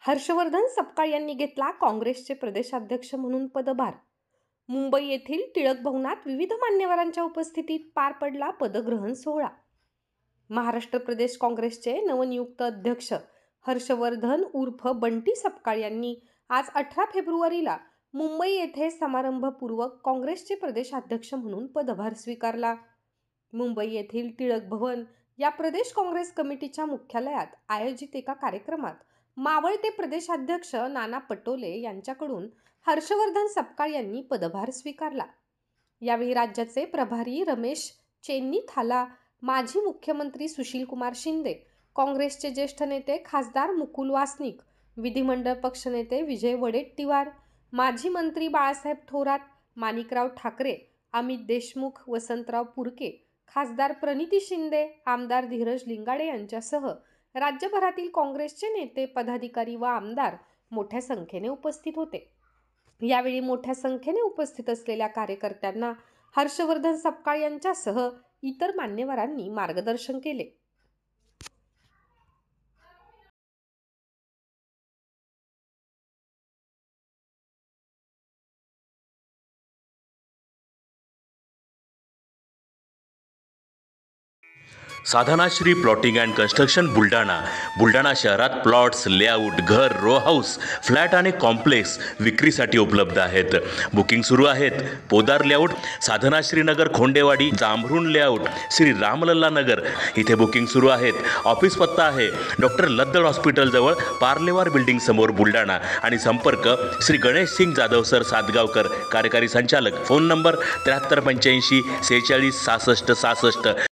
हर्षवर्धन सपकाळ यांनी घेतला काँग्रेसचे प्रदेशाध्यक्ष म्हणून पदभार। मुंबई येथील टिळक भवनात विविध मान्यवरांच्या उपस्थितीत पार पडला पदग्रहण सोहळा। महाराष्ट्र प्रदेश काँग्रेसचे नवनियुक्त अध्यक्ष हर्षवर्धन उर्फ बंटी सपकाळ यांनी आज 18 फेब्रुवारीला मुंबई येथे समारंभपूर्वक काँग्रेसचे प्रदेशाध्यक्ष म्हणून पदभार स्वीकारला। मुंबई येथील टिळक भवन या प्रदेश काँग्रेस कमिटीच्या मुख्यालयात आयोजित एका कार्यक्रमात मावळते प्रदेशाध्यक्ष नाना पटोले यांच्याकडून हर्षवर्धन सपकाळ यांनी पदभार स्वीकारला। यावेळी राज्याचे प्रभारी रमेश चेन्नीथाला, माजी मुख्यमंत्री सुशीलकुमार शिंदे, काँग्रेसचे ज्येष्ठ नेते खासदार मुकुल वासनिक, विधिमंडळ पक्षनेते विजय वडेट्टीवार, माजी मंत्री बाळासाहेब थोरात, माणिकराव ठाकरे, अमित देशमुख, वसंतराव पुरके, खासदार प्रणिती शिंदे, आमदार धीरज लिंगाडे यांच्यासह राज्यभरातील काँग्रेसचे नेते, पदाधिकारी व आमदार मोठ्या संख्येने उपस्थित होते। यावेळी मोठ्या संख्येने उपस्थित असलेल्या कार्यकर्त्यांना हर्षवर्धन सपकाळ यांच्यासह इतर मान्यवरांनी मार्गदर्शन केले। Sadhanashri plotting and construction Buldhana शहरात प्लॉट्स, लेआउट, घर, रो हाऊस, फ्लॅट आणि कॉम्प्लेक्स विक्रीसाठी उपलब्ध आहेत। बुकिंग सुरू आहेत। पोदार लेआउट, साधनाश्री नगर, खोंडेवाडी, जांभरुण लेआउट, श्री रामलल्ला नगर इथे बुकिंग सुरू आहेत। ऑफिस पत्ता आहे डॉक्टर लद्दड हॉस्पिटल जवळ, पार्लेवार बिल्डिंग समोर, बुलढाणा आणि संपर्क श्री गणेश सिंग जाधव सर सातगावकर, कार्यकारी संचालक। Phone number 7385 46 66 66।